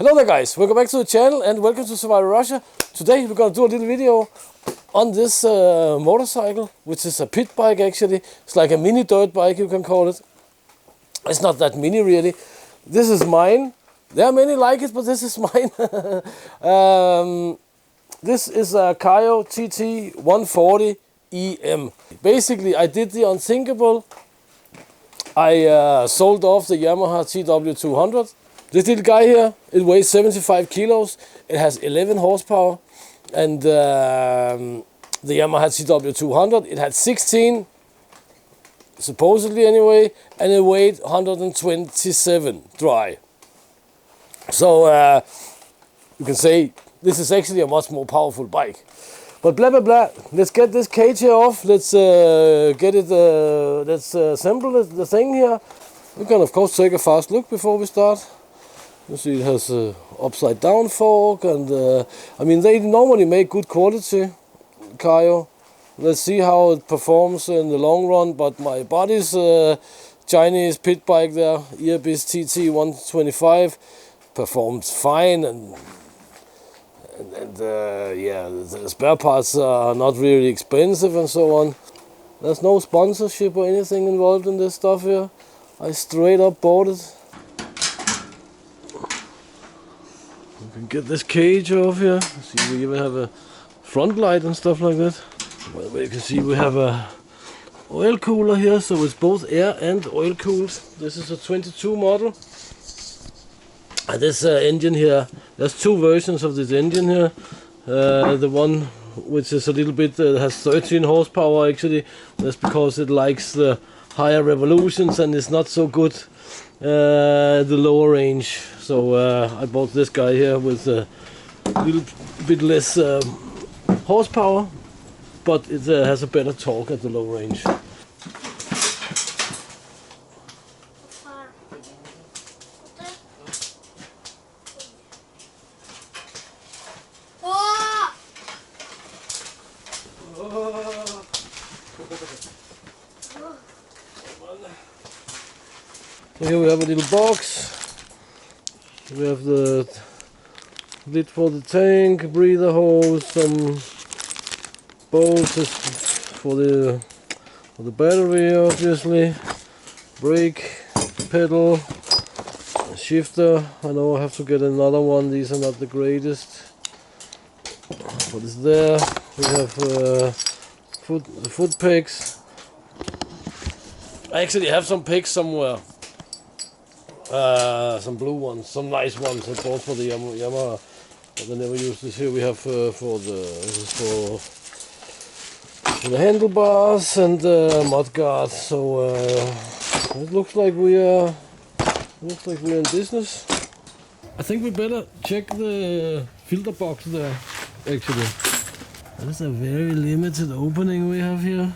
Hello there guys, welcome back to the channel and welcome to Survival Russia. Today we're going to do a little video on this motorcycle, which is a pit bike actually. It's like a mini dirt bike, you can call it. It's not that mini really. This is mine. There are many like it, but this is mine. This is a Kayo TT 140 EM. Basically I did the unthinkable. I sold off the Yamaha TW200. This little guy here, it weighs 75 kilos, it has 11 horsepower, and the Yamaha TW200, it had 16, supposedly anyway, and it weighed 127 dry. So you can say this is actually a much more powerful bike. But blah blah blah, let's get this cage here off, let's get it, let's assemble the thing here. We can of course take a fast look before we start. You see it has a upside down fork, and I mean they normally make good quality, Kayo. Let's see how it performs in the long run, but my buddy's Chinese pit bike there, Earbis TT 125, performed fine, and yeah, the spare parts are not really expensive and so on. There's no sponsorship or anything involved in this stuff here. I straight up bought it. You can get this cage off here. See, we even have a front light and stuff like that. Well, you can see we have a oil cooler here, so it's both air and oil cooled. This is a 22 model. And this engine here, there's two versions of this engine here. The one which is a little bit has 13 horsepower actually. That's because it likes the higher revolutions and it's not so good the lower range. So I bought this guy here with a little bit less horsepower, but it has a better torque at the low range. So here we have a little box. We have the lid for the tank, breather hose, some bolts for the battery obviously, brake pedal, shifter. I know I have to get another one, these are not the greatest, but it's there. We have foot pegs. I actually have some pegs somewhere. Some blue ones, some nice ones I bought for the Yamaha, but I never used this. Here we have for the handlebars and mud guard. So it looks like we're in business. I think we better check the filter box there. Actually, that is a very limited opening we have here.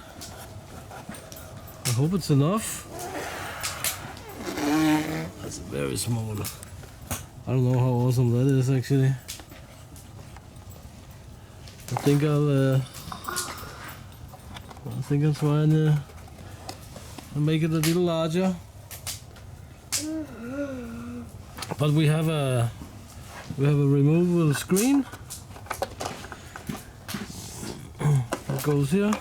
I hope it's enough. That's very small. I don't know how awesome that is actually. I think I'll try and make it a little larger. But we have a removable screen that goes here.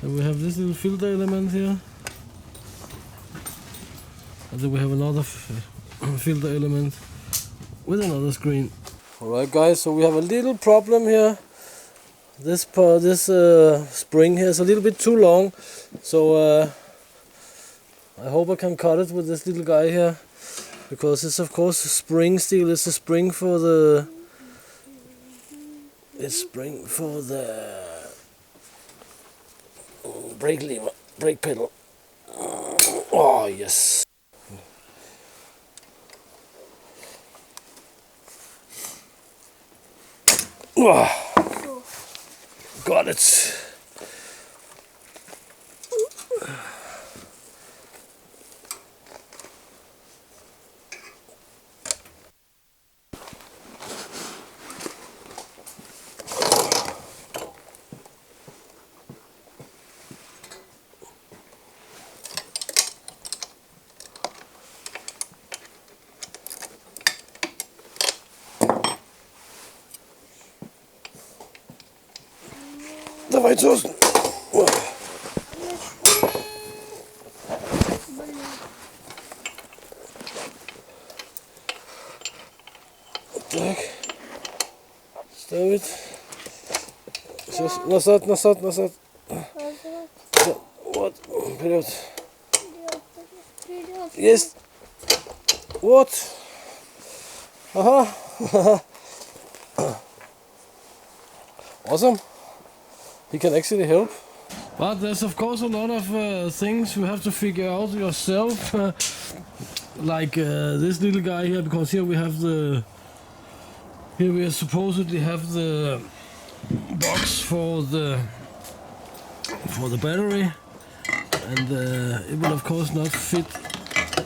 And we have this little filter element here, and then we have another filter element with another screen. Alright guys, so we have a little problem here. This spring here is a little bit too long, so I hope I can cut it with this little guy here, because it's of course spring steel. It's a spring for the brake lever, brake pedal. Oh yes. Got it. Hej Torsten. Tak. Stavit. Назад. Вот, вперед. Есть. Вот. Ага. Awesome. He can actually help. But there's of course a lot of things you have to figure out yourself. Like this little guy here, because here we have the... Here we supposedly have the box for the battery, and it will of course not fit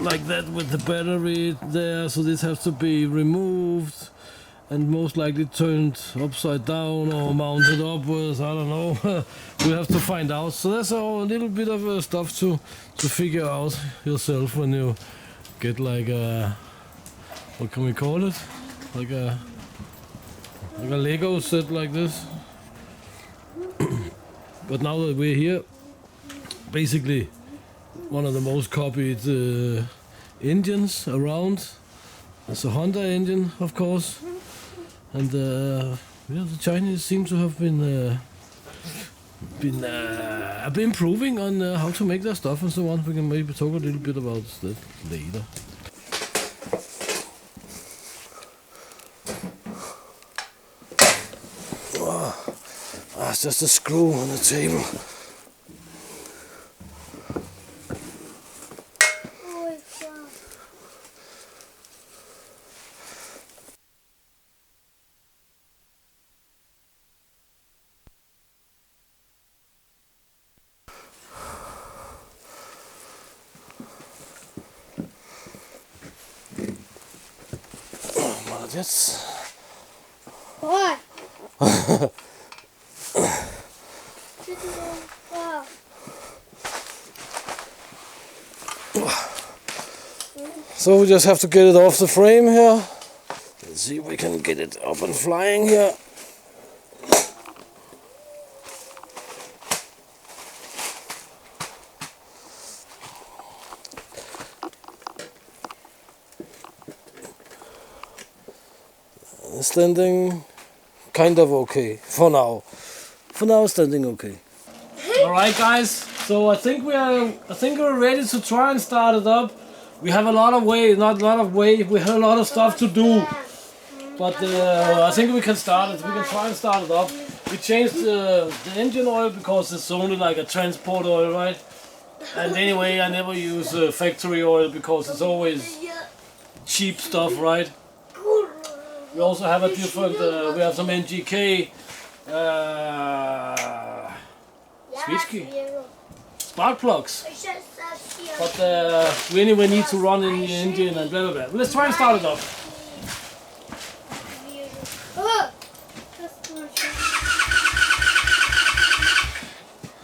like that with the battery there, so this has to be removed and most likely turned upside down or mounted upwards. I don't know. We have to find out. So that's a little bit of stuff to figure out yourself when you get like a, what can we call it, like a Lego set like this. But now that we're here, basically one of the most copied engines around. It's a Honda engine, of course, and yeah, the Chinese seem to have been improving on how to make their stuff and so on. We can maybe talk a little bit about that later. It's just a screw on the table. Молодец. Ой. So we just have to get it off the frame here. Let's see if we can get it up and flying here. Standing kind of okay for now. For now, standing okay. All right, guys. So I think we're ready to try and start it up. We have a lot of we have a lot of stuff to do. But I think we can start it. We can try and start it up. We changed the engine oil because it's only like a transport oil, right? And anyway, I never use factory oil because it's always cheap stuff, right? We also have a different, we have some NGK spark plugs. But we anyway need to run in the engine and blah blah blah. Let's try and start it up.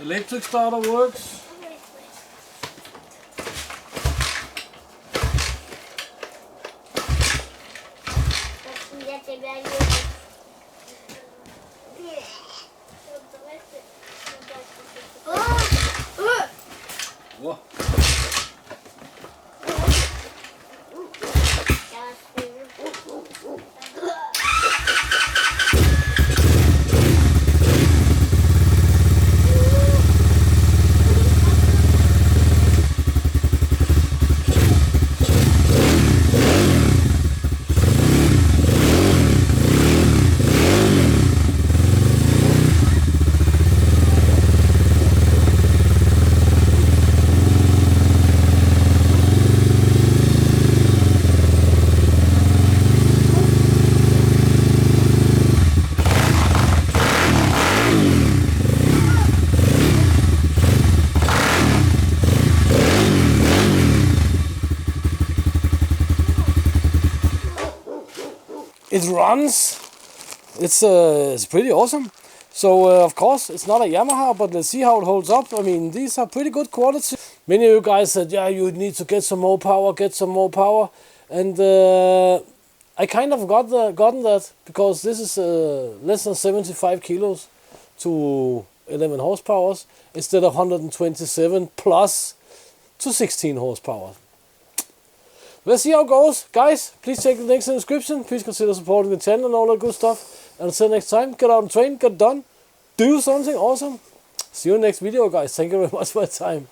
Electric starter works. Whoa. It runs. It's pretty awesome. So of course it's not a Yamaha, but let's see how it holds up. I mean, these are pretty good quality. Many of you guys said, yeah, you need to get some more power, and I kind of gotten that because this is less than 75 kilos to 11 horsepower instead of 127 plus to 16 horsepower. Let's see how it goes. Guys, please check the links in the description. Please consider supporting the channel and all that good stuff. And until next time, get out and train, get done, do something awesome. See you in the next video, guys. Thank you very much for your time.